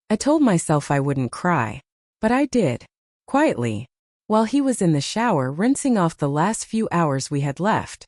I told myself I wouldn't cry. But I did. Quietly. While he was in the shower rinsing off the last few hours we had left.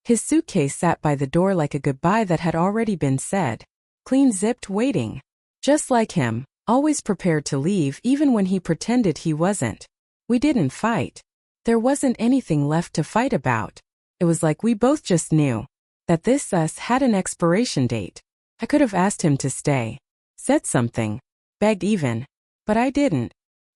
His suitcase sat by the door like a goodbye that had already been said. Clean zipped, waiting. Just like him, always prepared to leave even when he pretended he wasn't. We didn't fight. There wasn't anything left to fight about. It was like we both just knew that this us had an expiration date. I could have asked him to stay. Said something. Begged even. But I didn't.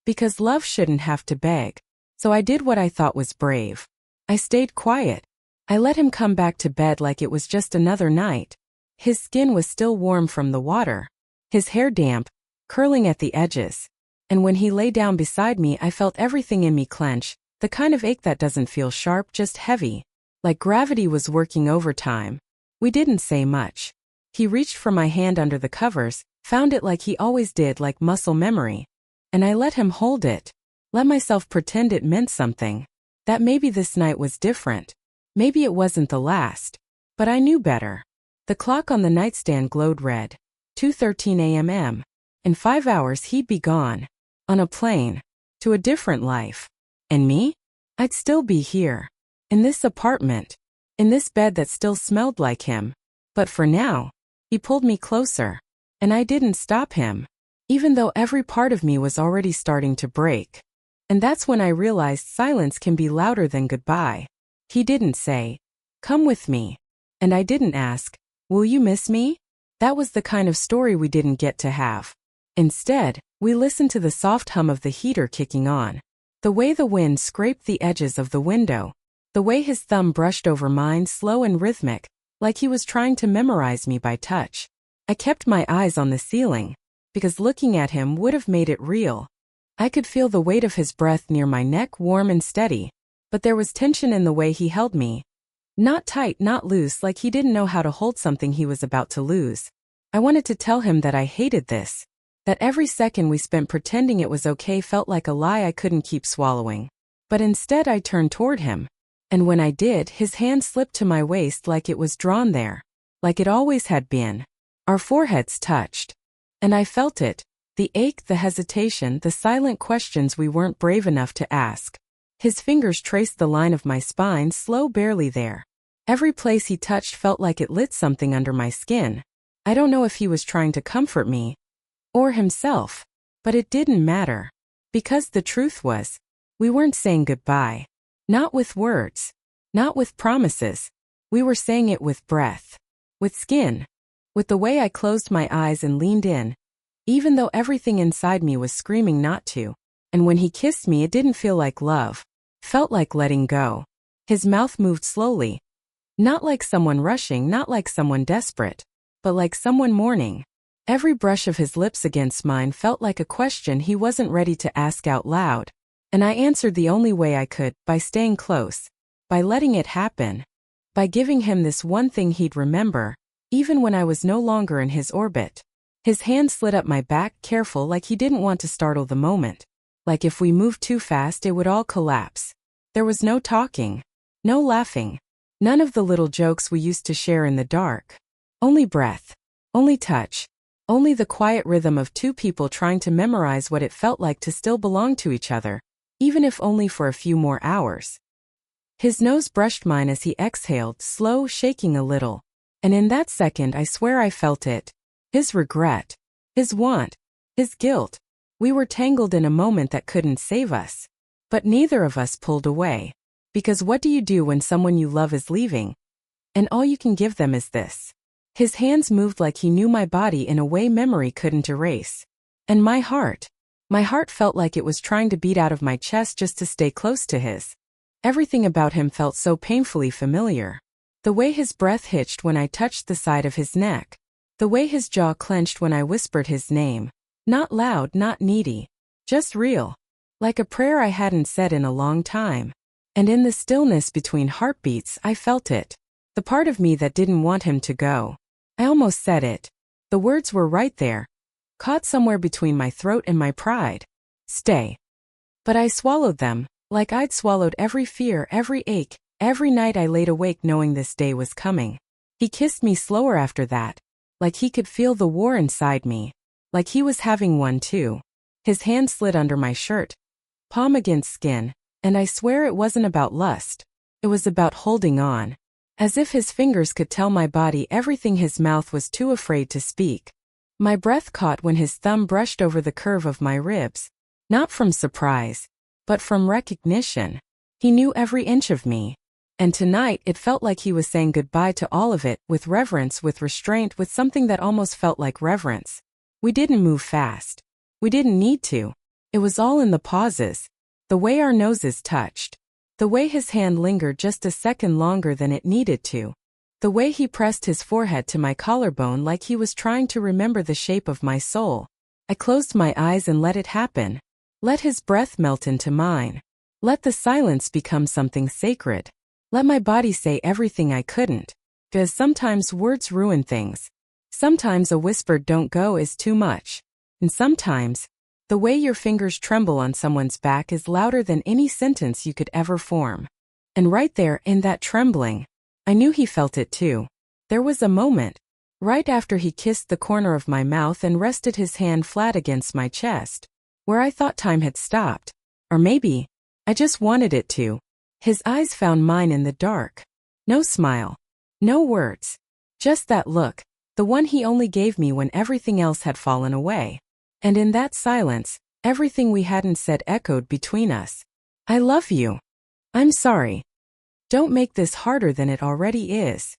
Because love shouldn't have to beg. So I did what I thought was brave. I stayed quiet. I let him come back to bed like it was just another night. His skin was still warm from the water. His hair damp, curling at the edges. And when he lay down beside me, I felt everything in me clench, the kind of ache that doesn't feel sharp, just heavy. Like gravity was working overtime. We didn't say much. He reached for my hand under the covers, found it like he always did, like muscle memory. And I let him hold it. Let myself pretend it meant something. That maybe this night was different. Maybe it wasn't the last. But I knew better. The clock on the nightstand glowed red. 2:13 a.m. In 5 hours he'd be gone. On a plane. To a different life. And me? I'd still be here. In this apartment. In this bed that still smelled like him. But for now, he pulled me closer. And I didn't stop him. Even though every part of me was already starting to break. And that's when I realized silence can be louder than goodbye. He didn't say, "Come with me." And I didn't ask, "Will you miss me?" That was the kind of story we didn't get to have. Instead, we listened to the soft hum of the heater kicking on. The way the wind scraped the edges of the window. The way his thumb brushed over mine, slow and rhythmic, like he was trying to memorize me by touch. I kept my eyes on the ceiling. Because looking at him would have made it real. I could feel the weight of his breath near my neck, warm and steady. But there was tension in the way he held me. Not tight, not loose, like he didn't know how to hold something he was about to lose. I wanted to tell him that I hated this. That every second we spent pretending it was okay felt like a lie I couldn't keep swallowing. But instead I turned toward him. And when I did, his hand slipped to my waist like it was drawn there. Like it always had been. Our foreheads touched. And I felt it. The ache, the hesitation, the silent questions we weren't brave enough to ask. His fingers traced the line of my spine, slow, barely there. Every place he touched felt like it lit something under my skin. I don't know if he was trying to comfort me. Or himself. But it didn't matter. Because the truth was, we weren't saying goodbye. Not with words. Not with promises. We were saying it with breath. With skin. With the way I closed my eyes and leaned in. Even though everything inside me was screaming not to. And when he kissed me, it didn't feel like love. Felt like letting go. His mouth moved slowly. Not like someone rushing, not like someone desperate. But like someone mourning. Every brush of his lips against mine felt like a question he wasn't ready to ask out loud. And I answered the only way I could, by staying close. By letting it happen. By giving him this one thing he'd remember. Even when I was no longer in his orbit. His hand slid up my back, careful, like he didn't want to startle the moment. Like if we moved too fast it would all collapse. There was no talking. No laughing. None of the little jokes we used to share in the dark. Only breath. Only touch. Only the quiet rhythm of two people trying to memorize what it felt like to still belong to each other. Even if only for a few more hours. His nose brushed mine as he exhaled, slow, shaking a little. And in that second I swear I felt it. His regret. His want. His guilt. We were tangled in a moment that couldn't save us. But neither of us pulled away. Because what do you do when someone you love is leaving? And all you can give them is this. His hands moved like he knew my body in a way memory couldn't erase. And my heart felt like it was trying to beat out of my chest just to stay close to his. Everything about him felt so painfully familiar. The way his breath hitched when I touched the side of his neck. The way his jaw clenched when I whispered his name. Not loud, not needy. Just real. Like a prayer I hadn't said in a long time. And in the stillness between heartbeats I felt it. The part of me that didn't want him to go. I almost said it. The words were right there. Caught somewhere between my throat and my pride. Stay. But I swallowed them, like I'd swallowed every fear, every ache, every night I laid awake knowing this day was coming. He kissed me slower after that. Like he could feel the war inside me. like he was having one too. His hand slid under my shirt, palm against skin, and I swear it wasn't about lust. It was about holding on. As if his fingers could tell my body everything his mouth was too afraid to speak. My breath caught when his thumb brushed over the curve of my ribs, not from surprise, but from recognition. He knew every inch of me. And tonight it felt like he was saying goodbye to all of it, with reverence, with restraint, with something that almost felt like reverence. We didn't move fast. We didn't need to. It was all in the pauses. The way our noses touched. The way his hand lingered just a second longer than it needed to. The way he pressed his forehead to my collarbone like he was trying to remember the shape of my soul. I closed my eyes and let it happen. Let his breath melt into mine. Let the silence become something sacred. Let my body say everything I couldn't. Because sometimes words ruin things. Sometimes a whispered "don't go" is too much. And sometimes, the way your fingers tremble on someone's back is louder than any sentence you could ever form. And right there, in that trembling, I knew he felt it too. There was a moment, right after he kissed the corner of my mouth and rested his hand flat against my chest, where I thought time had stopped. Or maybe, I just wanted it to. His eyes found mine in the dark. No smile. No words. Just that look, the one he only gave me when everything else had fallen away. And in that silence, everything we hadn't said echoed between us. I love you. I'm sorry. Don't make this harder than it already is.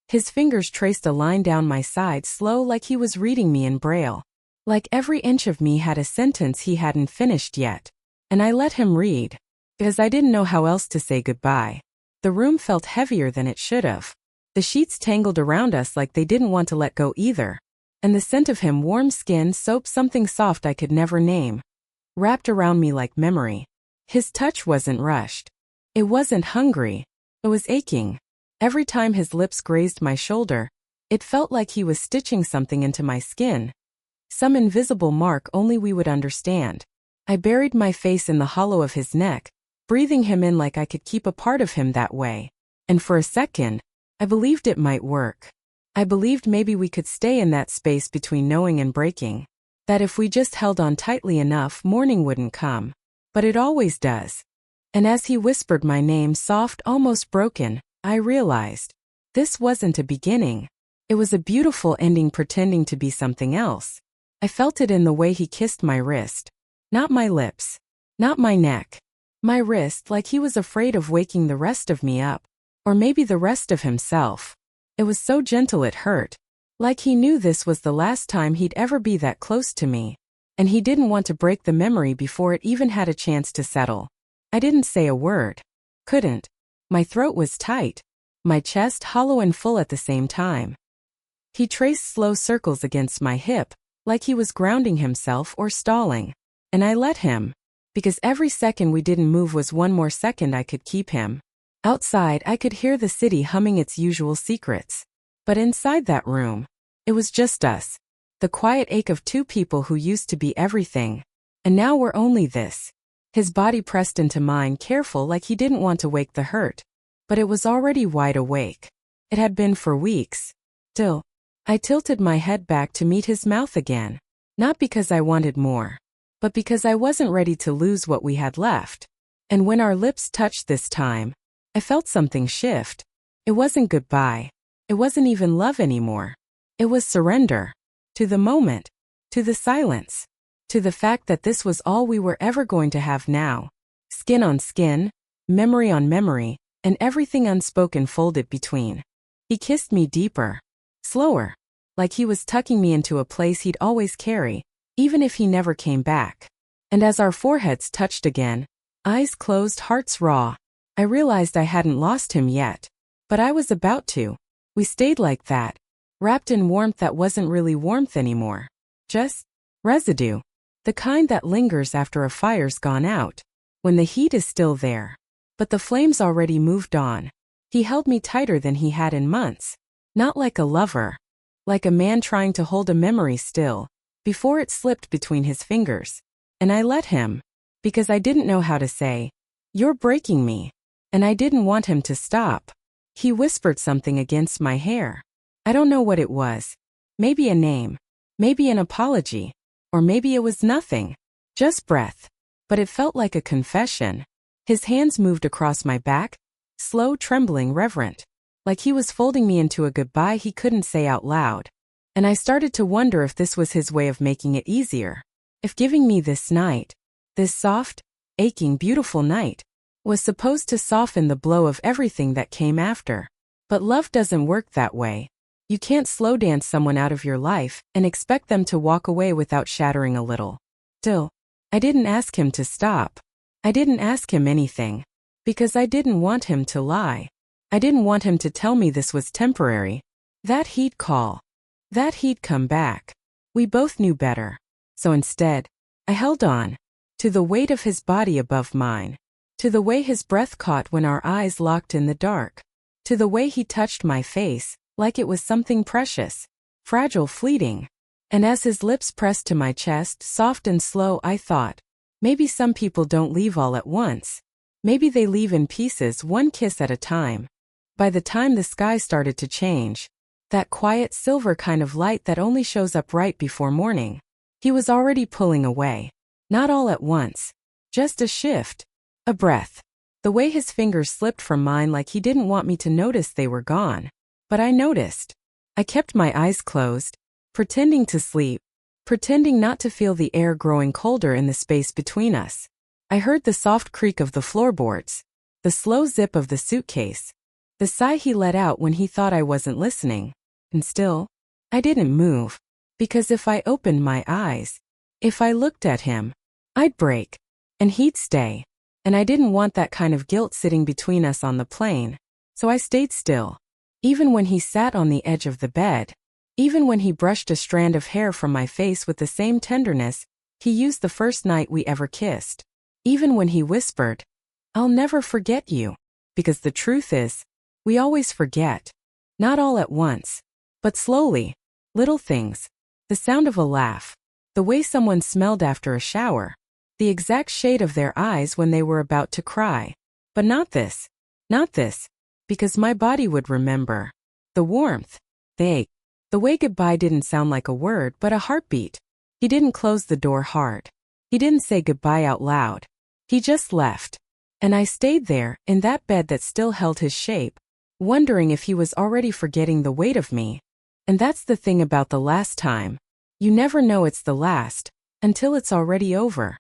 His fingers traced a line down my side, slow, like he was reading me in Braille. Like every inch of me had a sentence he hadn't finished yet. And I let him read. Because I didn't know how else to say goodbye. The room felt heavier than it should have. The sheets tangled around us like they didn't want to let go either. And the scent of him, warm skin, soap, something soft I could never name, wrapped around me like memory. His touch wasn't rushed. It wasn't hungry. It was aching. Every time his lips grazed my shoulder, it felt like he was stitching something into my skin. Some invisible mark only we would understand. I buried my face in the hollow of his neck, breathing him in like I could keep a part of him that way. And for a second, I believed it might work. I believed maybe we could stay in that space between knowing and breaking. That if we just held on tightly enough, morning wouldn't come. But it always does. And as he whispered my name, soft, almost broken, I realized this wasn't a beginning. It was a beautiful ending pretending to be something else. I felt it in the way he kissed my wrist. Not my lips. Not my neck. My wrist, like he was afraid of waking the rest of me up. Or maybe the rest of himself. It was so gentle it hurt. Like he knew this was the last time he'd ever be that close to me. And he didn't want to break the memory before it even had a chance to settle. I didn't say a word. Couldn't. My throat was tight. My chest hollow and full at the same time. He traced slow circles against my hip, like he was grounding himself or stalling. And I let him. Because every second we didn't move was one more second I could keep him. Outside, I could hear the city humming its usual secrets. But inside that room, it was just us. The quiet ache of two people who used to be everything. And now we're only this. His body pressed into mine, careful, like he didn't want to wake the hurt. But it was already wide awake. It had been for weeks. Still, I tilted my head back to meet his mouth again. Not because I wanted more, but because I wasn't ready to lose what we had left. And when our lips touched this time, I felt something shift. It wasn't goodbye. It wasn't even love anymore. It was surrender. To the moment. To the silence. To the fact that this was all we were ever going to have now. Skin on skin, memory on memory, and everything unspoken folded between. He kissed me deeper. Slower. Like he was tucking me into a place he'd always carry, even if he never came back. And as our foreheads touched again, eyes closed, hearts raw, I realized I hadn't lost him yet. But I was about to. We stayed like that, wrapped in warmth that wasn't really warmth anymore. Just residue. The kind that lingers after a fire's gone out, when the heat is still there. But the flames already moved on. He held me tighter than he had in months. Not like a lover. Like a man trying to hold a memory still, before it slipped between his fingers. And I let him. Because I didn't know how to say, "You're breaking me." And I didn't want him to stop. He whispered something against my hair. I don't know what it was. Maybe a name. Maybe an apology. Or maybe it was nothing. Just breath. But it felt like a confession. His hands moved across my back, slow, trembling, reverent. Like he was folding me into a goodbye he couldn't say out loud. And I started to wonder if this was his way of making it easier. If giving me this night, this soft, aching, beautiful night, was supposed to soften the blow of everything that came after. But love doesn't work that way. You can't slow dance someone out of your life and expect them to walk away without shattering a little. Still, I didn't ask him to stop. I didn't ask him anything. Because I didn't want him to lie. I didn't want him to tell me this was temporary. That he'd call. That he'd come back. We both knew better. So instead, I held on. To the weight of his body above mine. To the way his breath caught when our eyes locked in the dark. To the way he touched my face, like it was something precious, fragile, fleeting. And as his lips pressed to my chest, soft and slow, I thought, maybe some people don't leave all at once. Maybe they leave in pieces, one kiss at a time. By the time the sky started to change, that quiet silver kind of light that only shows up right before morning, he was already pulling away. Not all at once. Just a shift. A breath. The way his fingers slipped from mine like he didn't want me to notice they were gone. But I noticed. I kept my eyes closed, pretending to sleep, pretending not to feel the air growing colder in the space between us. I heard the soft creak of the floorboards, the slow zip of the suitcase, the sigh he let out when he thought I wasn't listening. And still, I didn't move. Because if I opened my eyes, if I looked at him, I'd break. And he'd stay. And I didn't want that kind of guilt sitting between us on the plane. So I stayed still. Even when he sat on the edge of the bed. Even when he brushed a strand of hair from my face with the same tenderness he used the first night we ever kissed. Even when he whispered, "I'll never forget you." Because the truth is, we always forget. Not all at once. But slowly. Little things. The sound of a laugh. The way someone smelled after a shower. The exact shade of their eyes when they were about to cry. But not this. Not this. Because my body would remember. The warmth. The ache. The way goodbye didn't sound like a word but a heartbeat. He didn't close the door hard. He didn't say goodbye out loud. He just left. And I stayed there, in that bed that still held his shape, wondering if he was already forgetting the weight of me. And that's the thing about the last time. You never know it's the last, until it's already over.